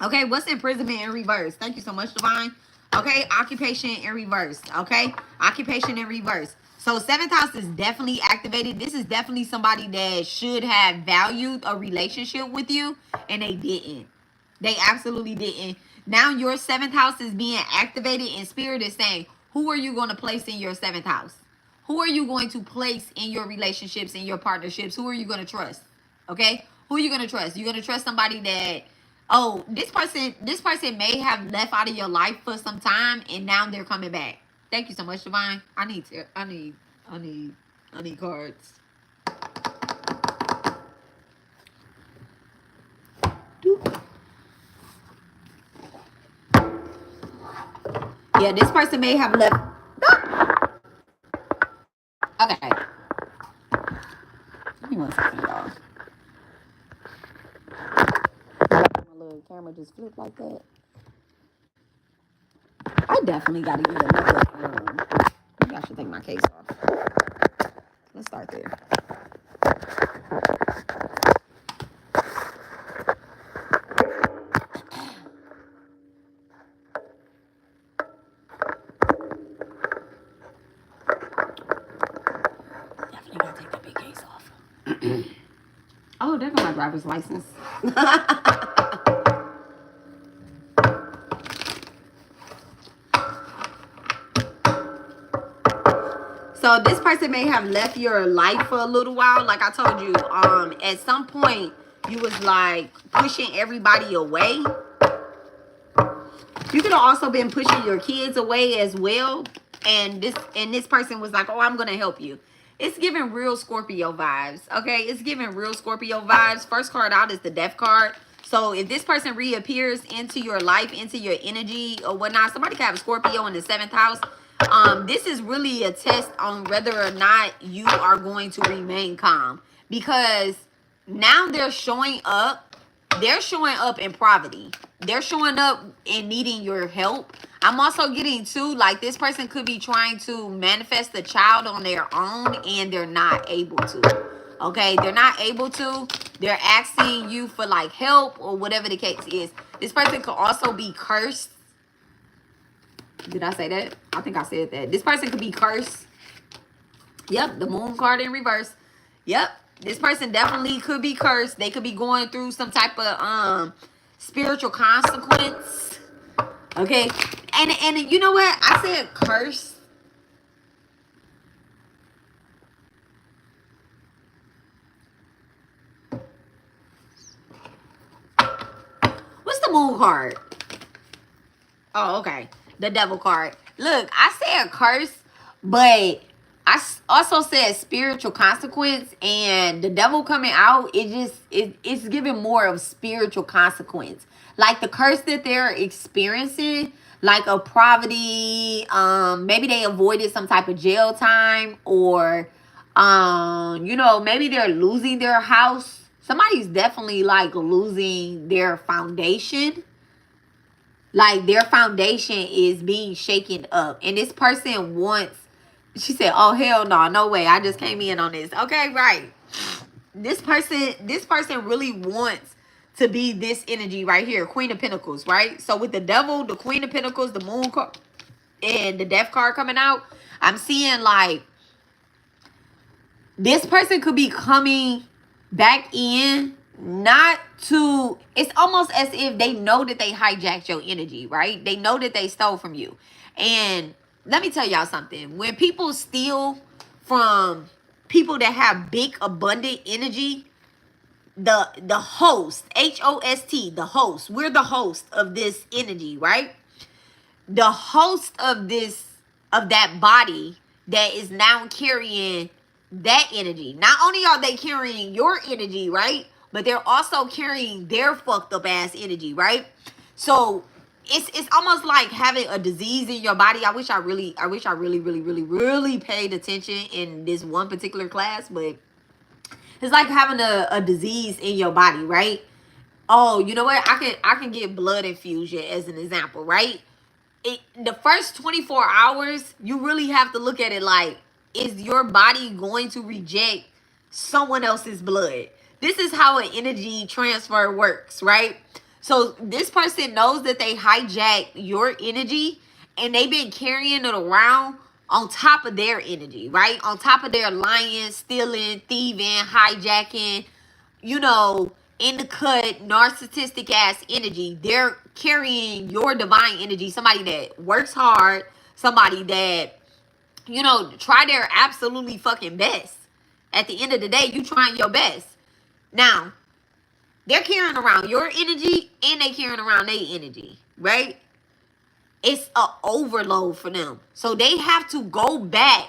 Okay, what's imprisonment in reverse? Thank you so much, Divine. Okay, occupation in reverse. Okay, occupation in reverse. So 7th house is definitely activated. This is definitely somebody that should have valued a relationship with you, and they didn't. They absolutely didn't. Now your 7th house is being activated, and Spirit is saying, who are you going to place in your 7th house? Who are you going to place in your relationships, in your partnerships? Who are you going to trust? Okay, who are you going to trust? You're going to trust somebody that, oh, this person may have left out of your life for some time, and now they're coming back. Thank you so much, Divine. I need cards. Yeah, this person may have left. Okay. Give me 1 second, y'all. My little camera just flipped like that. I definitely got to get another. Maybe I should take my case off. Let's start there. Definitely got to take the big case off. Oh, there goes my driver's license. So this person may have left your life for a little while. Like I told you, at some point you was like pushing everybody away. You could have also been pushing your kids away as well. And this person was like, oh, I'm gonna help you. It's giving real Scorpio vibes. Okay, it's giving real Scorpio vibes. First card out is the Death card. So if this person reappears into your life, into your energy or whatnot, somebody could have a Scorpio in the 7th house. This is really a test on whether or not you are going to remain calm, because now they're showing up in poverty. They're showing up in needing your help. I'm also getting too, like, this person could be trying to manifest a child on their own and they're not able to. Okay, they're not able to. They're asking you for like help or whatever the case is. This person could also be cursed. Did I say that? I think I said that. This person could be cursed. Yep, the Moon card in reverse. Yep, this person definitely could be cursed. They could be going through some type of spiritual consequence. Okay, and you know what? I said curse. What's the Moon card? Oh, okay. The Devil card. Look, I said curse, but also said spiritual consequence, and the devil coming out, it's giving more of spiritual consequence. Like the curse that they're experiencing, like a poverty, maybe they avoided some type of jail time, or you know, maybe they're losing their house. Somebody's definitely like losing their foundation. Like their foundation is being shaken up. And this person wants, she said, oh hell no, no way. I just came in on this. Okay, right. This person really wants to be this energy right here, Queen of Pentacles, right? So with the devil, the Queen of Pentacles, the Moon card, and the Death card coming out, I'm seeing like this person could be coming back in, not to, it's almost as if they know that they hijacked your energy, right? They know that they stole from you. And let me tell y'all something. When people steal from people that have big abundant energy, the host, H-O-S-T, the host, we're the host of this energy, right? The host of this, of that body that is now carrying that energy. Not only are they carrying your energy, right? But they're also carrying their fucked up ass energy, right? So it's almost like having a disease in your body. I wish I really paid attention in this one particular class, but it's like having a disease in your body, right? Oh, you know what? I can get blood infusion as an example, right? The first 24 hours, you really have to look at it like, is your body going to reject someone else's blood? This is how an energy transfer works, right? So this person knows that they hijacked your energy, and they've been carrying it around on top of their energy, right? On top of their lying, stealing, thieving, hijacking, you know, in the cut, narcissistic ass energy. They're carrying your divine energy. Somebody that works hard, somebody that, you know, try their absolutely fucking best. At the end of the day, you trying your best. Now, they're carrying around your energy and they carrying around their energy, right? It's an overload for them. So they have to go back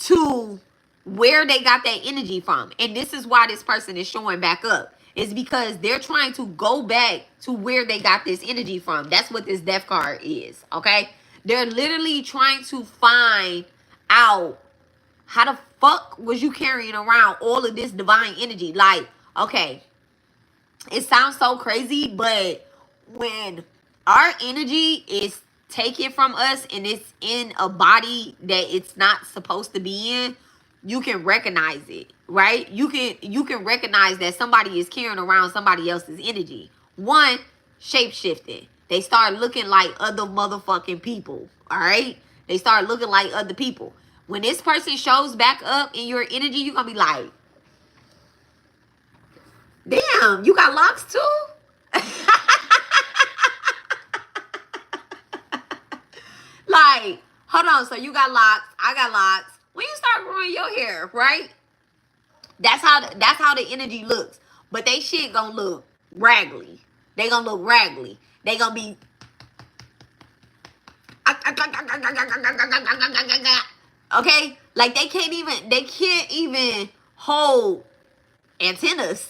to where they got that energy from. And this is why this person is showing back up. It's because they're trying to go back to where they got this energy from. That's what this death card is, okay? They're literally trying to find out, how the fuck was you carrying around all of this divine energy? Like, okay, it sounds so crazy, but when our energy is taken from us and it's in a body that it's not supposed to be in, you can recognize it, right? You can recognize that somebody is carrying around somebody else's energy. One, shape-shifting. They start looking like other motherfucking people, all right? They start looking like other people. When this person shows back up in your energy, you're going to be like, damn, you got locks too? Like, hold on. So you got locks. I got locks. When you start growing your hair, right? That's how the energy looks. But they shit gonna look raggedy. They gonna look raggedy. They gonna be okay? Like they can't even hold antennas.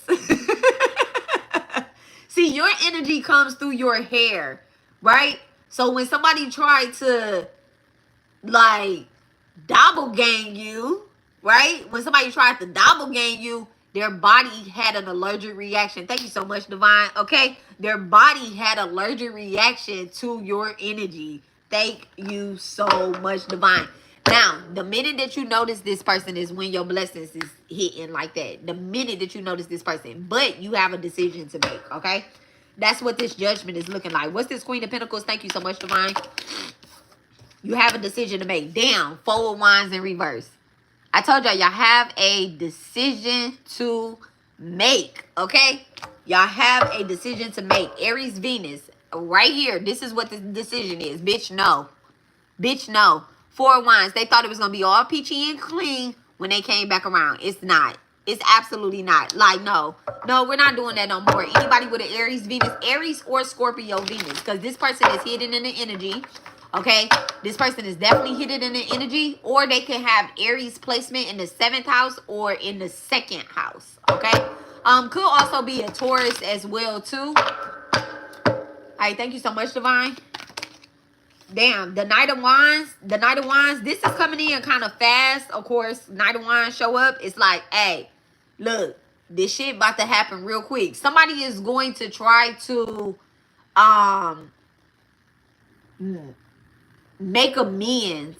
See, your energy comes through your hair, right? So when somebody tried to like doppelgang you, right? When somebody tried to doppelgang you, their body had an allergic reaction. Thank you so much, Divine. Okay? Their body had an allergic reaction to your energy. Thank you so much, Divine. Now, the minute that you notice this person is when your blessings is hitting like that. The minute that you notice this person. But you have a decision to make, okay? That's what this judgment is looking like. What's this Queen of Pentacles? Thank you so much, Divine. You have a decision to make. Damn, 4 of Wands in reverse. I told y'all, y'all have a decision to make, okay? Y'all have a decision to make. Aries, Venus, right here. This is what the decision is. Bitch, no. Bitch, no. 4 of Wands. They thought it was going to be all peachy and clean when they came back around. It's not. It's absolutely not. Like, no. No, we're not doing that no more. Anybody with an Aries, Venus, Aries or Scorpio, Venus. Because this person is hidden in the energy. Okay, this person is definitely hidden in the energy, or they can have Aries placement in the 7th house or in the 2nd house. Okay, could also be a Taurus as well too. All right, thank you so much, Divine. Damn, the Knight of Wands, this is coming in kind of fast. Of course, Knight of Wands show up. It's like, hey, look, this shit about to happen real quick. Somebody is going to try to make amends.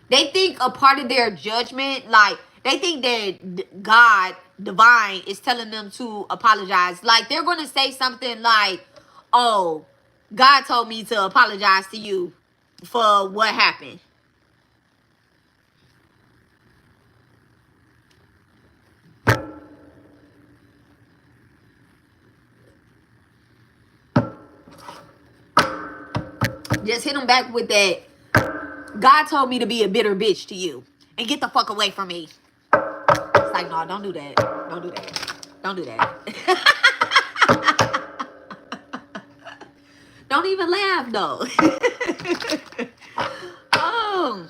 They think a part of their judgment, like, they think that God, divine, is telling them to apologize. Like, they're going to say something like, oh, God told me to apologize to you for what happened. Just hit them back with that. God told me to be a bitter bitch to you and get the fuck away from me. It's like, no, don't do that. Don't do that. Don't do that. Don't even laugh, though. Oh.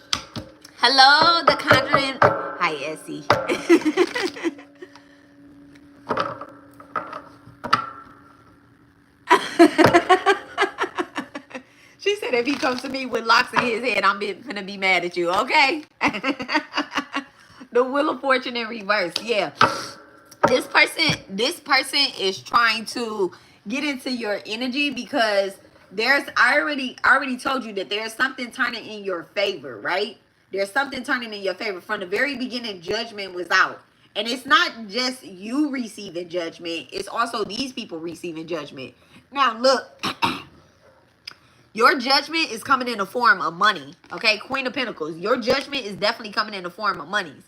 Hello, the Conjuring. Hi, Essie. She said if he comes to me with locks in his head, I'm gonna be mad at you, okay? The Wheel of Fortune in reverse. Yeah. This person is trying to get into your energy because I already told you that there's something turning in your favor, right? There's something turning in your favor. From the very beginning, Judgment was out. And it's not just you receiving judgment, it's also these people receiving judgment. Now look, your judgment is coming in the form of money. Okay, Queen of Pentacles. Your judgment is definitely coming in the form of monies.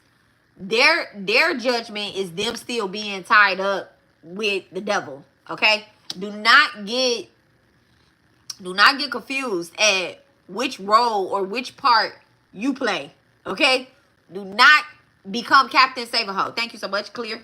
Their judgment is them still being tied up with the devil. Okay, do not get confused at which role or which part you play. Okay, do not become Captain Save-A-Ho. Thank you so much. Clear.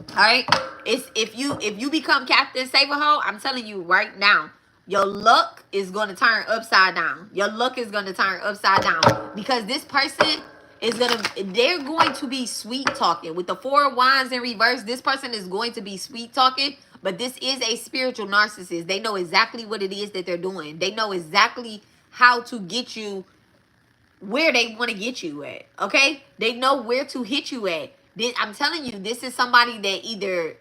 All right, it's if you become Captain Save-A-Ho, I'm telling you right now, your luck is going to turn upside down. Your luck is going to turn upside down because this person they're going to be sweet talking. With the 4 of Wands in reverse, this person is going to be sweet talking, but this is a spiritual narcissist. They know exactly what it is that they're doing. They know exactly how to get you where they want to get you at. Okay, they know where to hit you at. I'm telling you, this is somebody that either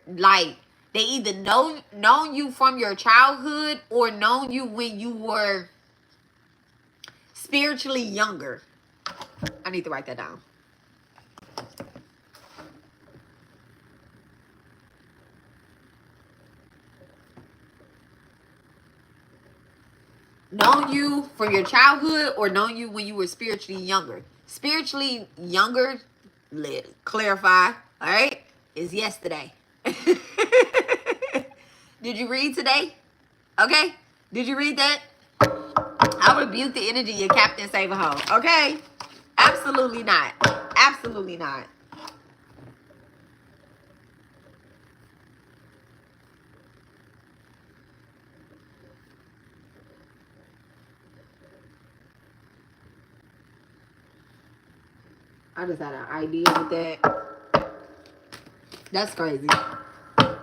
known you from your childhood or known you when you were spiritually younger. I need to write that down. Known you from your childhood or known you when you were spiritually younger. Spiritually younger, clarify, all right, is yesterday. Did you read today? Okay, did you read that? I rebuke the energy of Captain Save-A-Ho. Okay, absolutely not. Absolutely not. I just had an idea with that. That's crazy.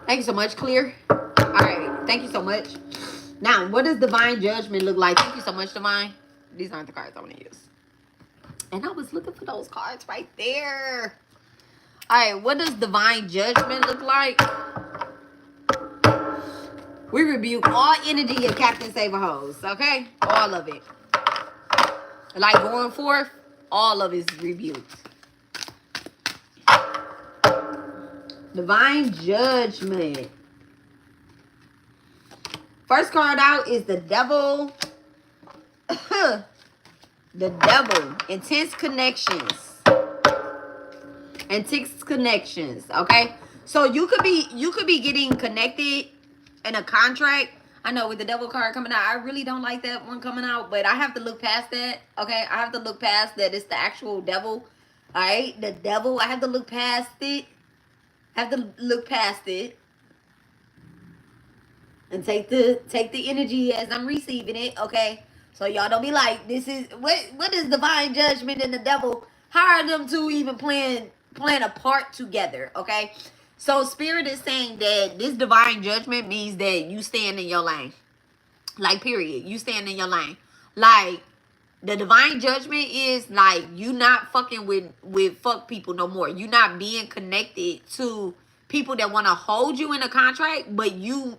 Thank you so much, Clear. All right, thank you so much. Now, what does Divine Judgment look like? Thank you so much, Divine. These aren't the cards I want to use. And I was looking for those cards right there. All right, what does Divine Judgment look like? We rebuke all energy of Captain Save-A-Ho's, okay? All of it. Like going forth, all of it is rebuked. Divine Judgment. First card out is the Devil. The Devil. Intense connections. Intense connections. Okay. So you could be getting connected in a contract. I know with the Devil card coming out, I really don't like that one coming out, but I have to look past that. Okay. I have to look past that. It's the actual devil. All right. The devil. I have to look past it. I have to look past it. And take the energy as I'm receiving it, okay? So y'all don't be like, this is what is divine judgment and the devil? How are them two even playing a part together? Okay. So spirit is saying that this divine judgment means that you stand in your lane. Like, period. You stand in your lane. Like, the divine judgment is like you not fucking with fuck people no more. You not being connected to people that want to hold you in a contract, but you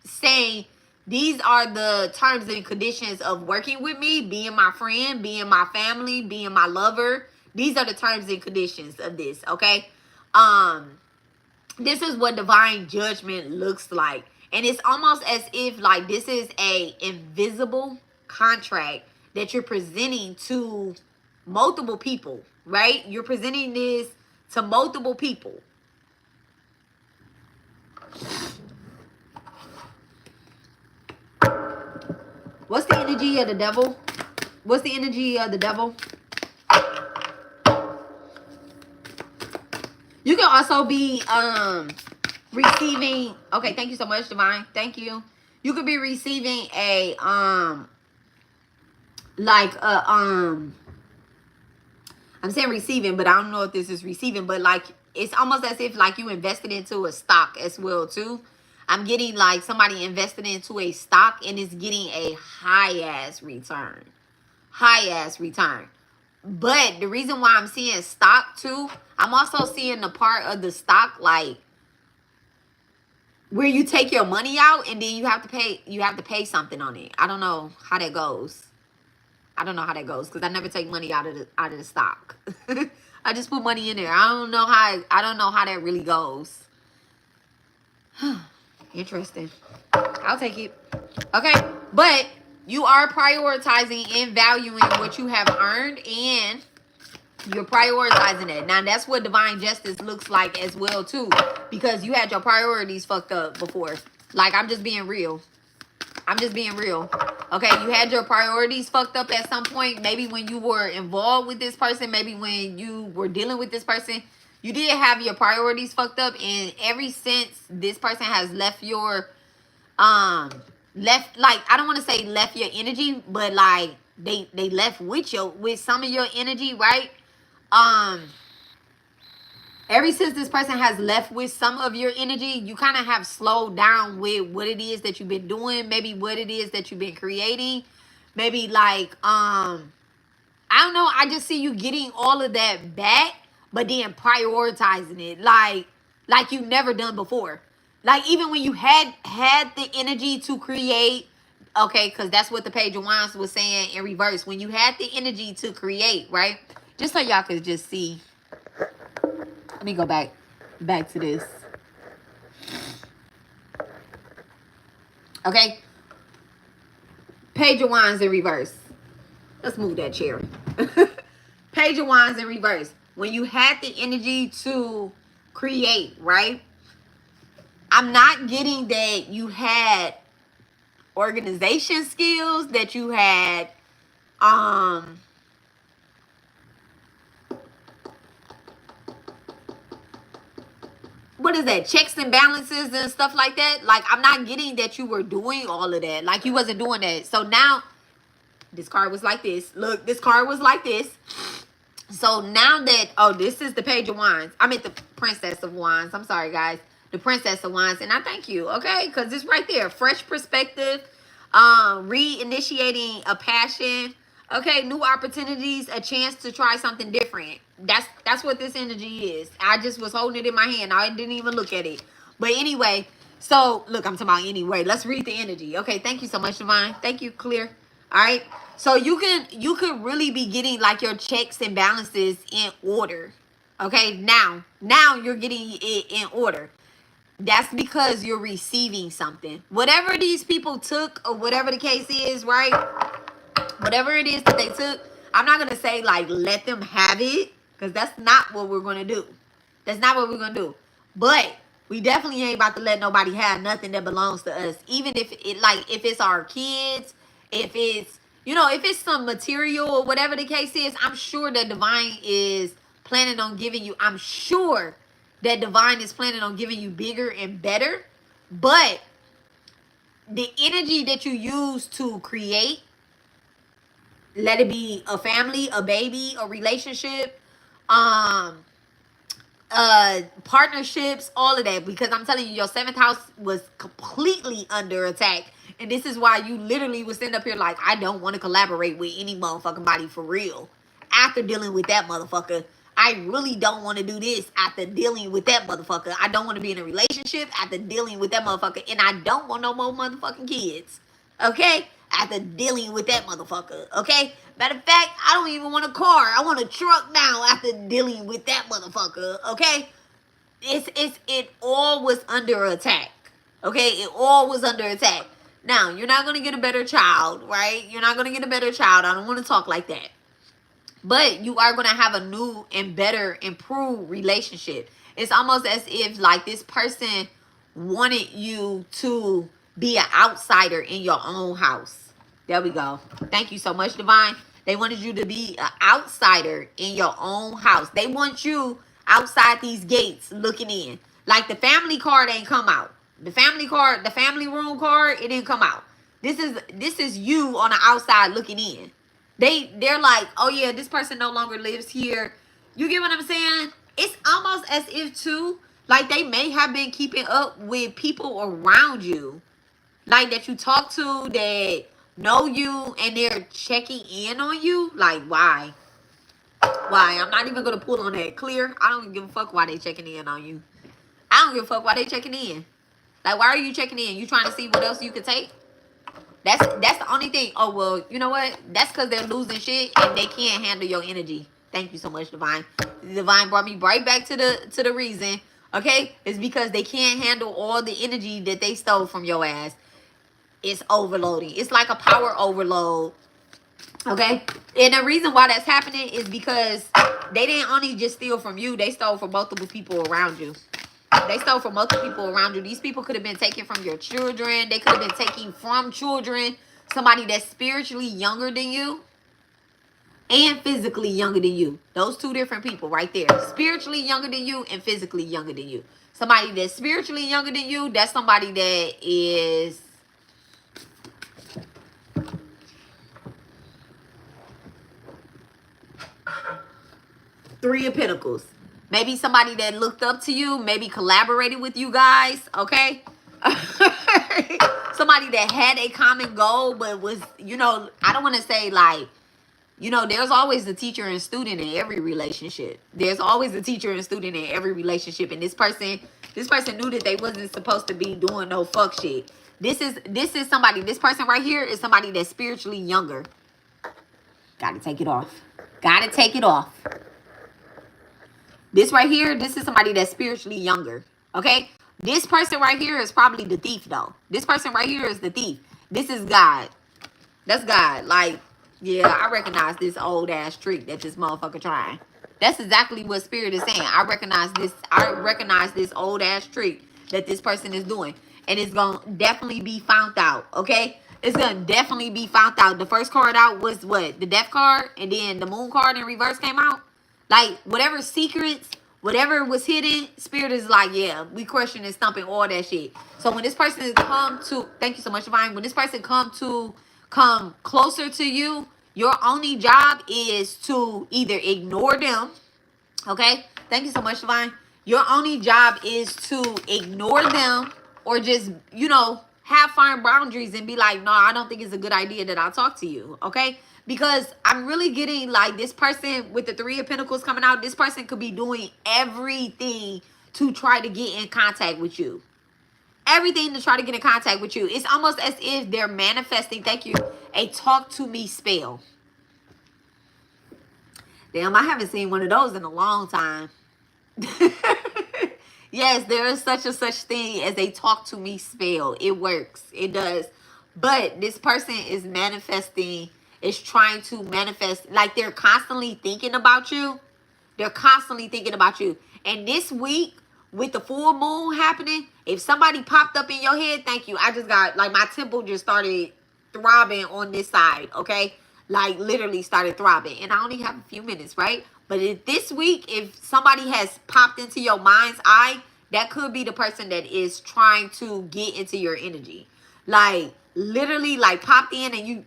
saying these are the terms and conditions of working with me, being my friend, being my family, being my lover. These are the terms and conditions of this, okay? This is what divine judgment looks like. And it's almost as if like this is a invisible contract that you're presenting to multiple people, right? You're presenting this to multiple people. What's the energy of the devil? What's the energy of the devil? You can also be receiving, okay, thank you so much, Divine. Thank you. You could be receiving a I'm saying receiving, but I don't know if this is receiving, but like it's almost as if like you invested into a stock as well too. I'm getting like somebody invested into a stock and it's getting a high ass return. High ass return. But the reason why I'm seeing stock too, I'm also seeing the part of the stock like where you take your money out and then you have to pay something on it. I don't know how that goes. I don't know how that goes because I never take money out of the stock. I just put money in there. I don't know how that really goes. Interesting. I'll take it. Okay, but you are prioritizing and valuing what you have earned, and you're prioritizing it. Now that's what divine justice looks like as well too, because you had your priorities fucked up before. Like, I'm just being real. I'm just being real. Okay, you had your priorities fucked up at some point. Maybe when you were involved with this person, maybe when you were dealing with this person, you did have your priorities fucked up. And ever since this person has left your, like, I don't want to say left your energy, but like they left with some of your energy, right? Ever since this person has left with some of your energy, you kind of have slowed down with what it is that you've been doing. Maybe what it is that you've been creating. Maybe like, I don't know. I just see you getting all of that back, but then prioritizing it like you've never done before. Like even when you had the energy to create, okay, because that's what the Page of Wands was saying in reverse. When you had the energy to create, right? Just so y'all could just see. Let me go back to this. Okay. Page of Wands in reverse. Let's move that chair. Page of Wands in reverse. When you had the energy to create, right? I'm not getting that you had organization skills, that you had what is that, checks and balances and stuff like that. Like, I'm not getting that you were doing all of that. Like, you wasn't doing that. So now this card was like this. Look, this card was like this. So now that, oh, this is the Page of Wands. I meant the Princess of Wands. I'm sorry, guys. The Princess of Wands. And I thank you, okay? Because it's right there. Fresh perspective. Reinitiating a passion. Okay, new opportunities, a chance to try something different. That's what this energy is. I just was holding it in my hand. I didn't even look at it. But anyway, so look, I'm talking about anyway. Let's read the energy. Okay, thank you so much, Divine. Thank you, Clear. All right. So you could really be getting like your checks and balances in order. Okay, now you're getting it in order. That's because you're receiving something. Whatever these people took or whatever the case is, right? Whatever it is that they took, I'm not going to say like let them have it, because that's not what we're going to do. That's not what we're going to do. But we definitely ain't about to let nobody have nothing that belongs to us. Even if it's our kids, if it's, if it's some material or whatever the case is, I'm sure that Divine is planning on giving you, I'm sure that Divine is planning on giving you bigger and better. But the energy that you use to create, Let it be a family, a baby, a relationship, um, partnerships, all of that. Because I'm telling you, your seventh house was completely under attack. And this is why you literally was sitting up here like, I don't want to collaborate with any motherfucking body for real. After dealing with that motherfucker, I really don't want to do this after dealing with that motherfucker. I don't want to be in a relationship after dealing with that motherfucker. And I don't want no more motherfucking kids. Okay? After dealing with that motherfucker. Okay? Matter of fact, I don't even want a car. I want a truck now after dealing with that motherfucker. Okay? It all was under attack. Okay? It all was under attack. Now, you're not going to get a better child, right? You're not going to get a better child. I don't want to talk like that. But you are going to have a new and better, improved relationship. It's almost as if like this person wanted you to be an outsider in your own house. There we go. Thank you so much, Divine. They wanted you to be an outsider in your own house. They want you outside these gates looking in. Like the family card ain't come out. The family card, the family room card, it didn't come out. This is you on the outside looking in. They're like, oh yeah, this person no longer lives here. You get what I'm saying? It's almost as if too, like they may have been keeping up with people around you, like that you talk to that know you and they're checking in on you. Like why? Why? I'm not even gonna pull on that. Clear? I don't even give a fuck why they checking in on you. I don't give a fuck why they checking in. Like why are you checking in? You trying to see what else you could take? That's the only thing. Oh well, you know what? That's because they're losing shit and they can't handle your energy. Thank you so much, Divine. Divine brought me right back to the reason. Okay, it's because they can't handle all the energy that they stole from your ass. It's overloading. It's like a power overload. Okay, and the reason why that's happening is because they didn't only just steal from you; they stole from multiple people around you. They stole from multiple people around you. These people could have been taken from your children. They could have been taken from children. Somebody that's spiritually younger than you and physically younger than you. Those two different people right there. Spiritually younger than you and physically younger than you. Somebody that's spiritually younger than you, that's somebody that is... Three of Pentacles. Maybe somebody that looked up to you, maybe collaborated with you guys, okay? Somebody that had a common goal, but was, you know, I don't want to say like, you know, there's always a teacher and student in every relationship. There's always a teacher and student in every relationship. And this person knew that they wasn't supposed to be doing no fuck shit. This is somebody, this person right here is somebody that's spiritually younger. Gotta take it off. Gotta take it off. This right here, this is somebody that's spiritually younger. Okay? This person right here is probably the thief, though. This person right here is the thief. This is God. That's God. Like, yeah, I recognize this old ass trick that this motherfucker trying. That's exactly what Spirit is saying. I recognize this old ass trick that this person is doing. And it's gonna definitely be found out. Okay? It's gonna definitely be found out. The first card out was what? The Death card, and then the Moon card in reverse came out. Like, whatever secrets, whatever was hidden, Spirit is like, yeah, we crushing and stumping all that shit. So when this person come to, thank you so much, Divine. When this person come closer to you, your only job is to either ignore them, okay? Thank you so much, Divine. Your only job is to ignore them or just, you know, have firm boundaries and be like, no, I don't think it's a good idea that I talk to you, okay? Because I'm really getting like this person with the Three of Pentacles coming out, this person could be doing everything to try to get in contact with you. Everything to try to get in contact with you. It's almost as if they're manifesting, thank you, a talk to me spell. Damn, I haven't seen one of those in a long time. Yes, there is such thing as a talk to me spell. It works. It does. But this person is manifesting, is trying to manifest, like they're constantly thinking about you. They're constantly thinking about you. And this week, with the full moon happening, if somebody popped up in your head, thank you. I just got, like, my temple just started throbbing on this side, okay? Like, literally started throbbing. And I only have a few minutes, right? But this week, if somebody has popped into your mind's eye, that could be the person that is trying to get into your energy. Like, literally, like, popped in and you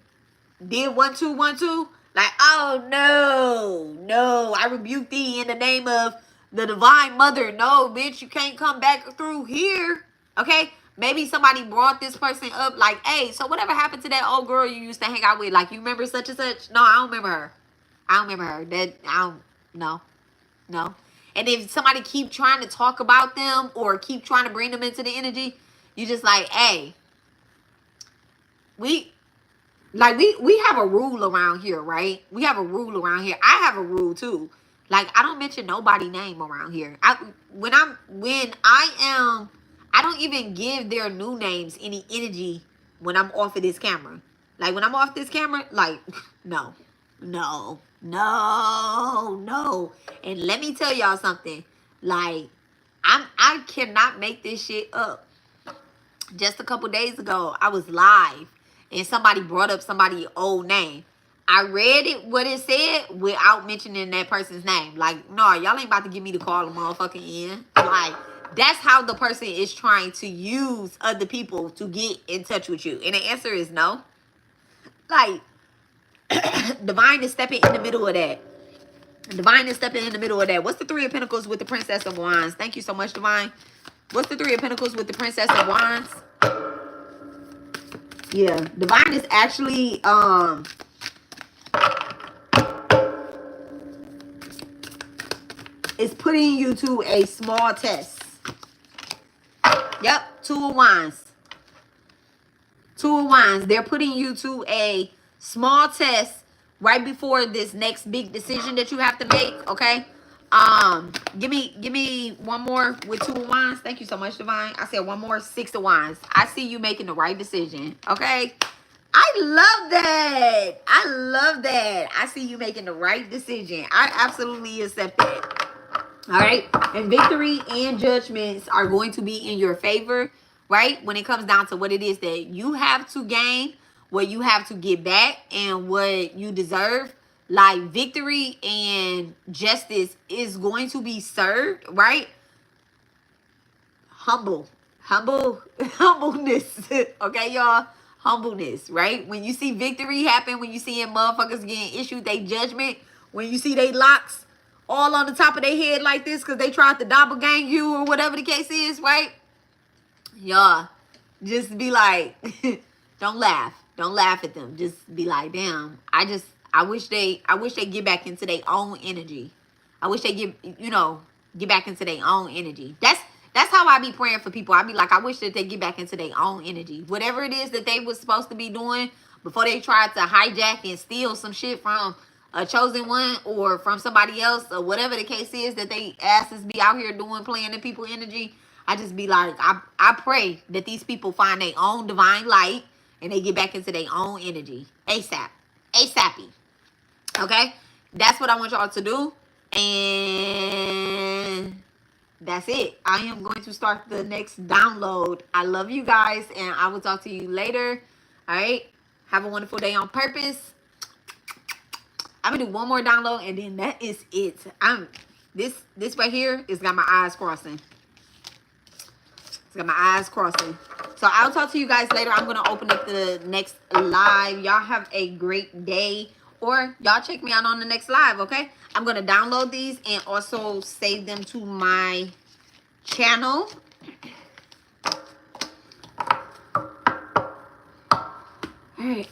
did 1 2 1 2. Like, oh no, I rebuke thee in the name of the divine mother. No, bitch, you can't come back through here. Okay? Maybe somebody brought this person up like, hey, so whatever happened to that old girl you used to hang out with? Like, you remember such and such? No, I don't remember her. I don't remember her. No. And if somebody keep trying to talk about them or keep trying to bring them into the energy, you just like, hey, we have a rule around here, right? We have a rule around here. I have a rule too. Like, I don't mention nobody name around here. I don't even give their new names any energy when I'm off of this camera. Like, when I'm off this camera, like, no. And let me tell y'all something. Like, I cannot make this shit up. Just a couple days ago, I was live and somebody brought up somebody's old name. I read it, what it said, without mentioning that person's name. Like, no, y'all ain't about to get me to call a motherfucking in. Like, that's how the person is trying to use other people to get in touch with you. And the answer is no. Like, divine is stepping in the middle of that. Divine is stepping in the middle of that. What's the Three of Pentacles with the Princess of Wands? Thank you so much, Divine. What's the Three of Pentacles with the Princess of Wands? Yeah, Divine is actually is putting you to a small test. Yep, Two of Wands. Two of Wands. They're putting you to a small test right before this next big decision that you have to make, okay? Give me one more with Two of Wands. Thank you so much, Divine. I said one more, Six of Wands. I see you making the right decision, okay? I love that. I love that. I see you making the right decision. I absolutely accept that. All right. And victory and judgments are going to be in your favor, right? When it comes down to what it is that you have to gain, what you have to get back, and what you deserve. Like, victory and justice is going to be served, right? Humbleness. Okay, y'all? Humbleness, right? When you see victory happen, when you see motherfuckers getting issued their judgment, when you see they locks all on the top of their head like this because they tried to doppelgang you or whatever the case is, right? Y'all, just be like, don't laugh. Don't laugh at them. Just be like, damn, I wish they get back into their own energy. I wish they get back into their own energy. That's how I be praying for people. I be like, I wish that they get back into their own energy. Whatever it is that they was supposed to be doing before they tried to hijack and steal some shit from a chosen one or from somebody else or whatever the case is that they asses be out here doing, playing in people's energy. I just be like, I pray that these people find their own divine light and they get back into their own energy. ASAP. ASAPy. Okay? That's what I want y'all to do. And that's it. I am going to start the next download. I love you guys, and I will talk to you later. All right? Have a wonderful day on purpose. I'm going to do one more download, and then that is it. This right here is got my eyes crossing. It's got my eyes crossing. So I'll talk to you guys later. I'm going to open up the next live. Y'all have a great day. Or y'all check me out on the next live, okay? I'm going to download these and also save them to my channel. All right.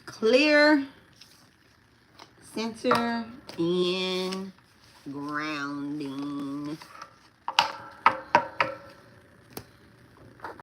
Clear, center, and grounding.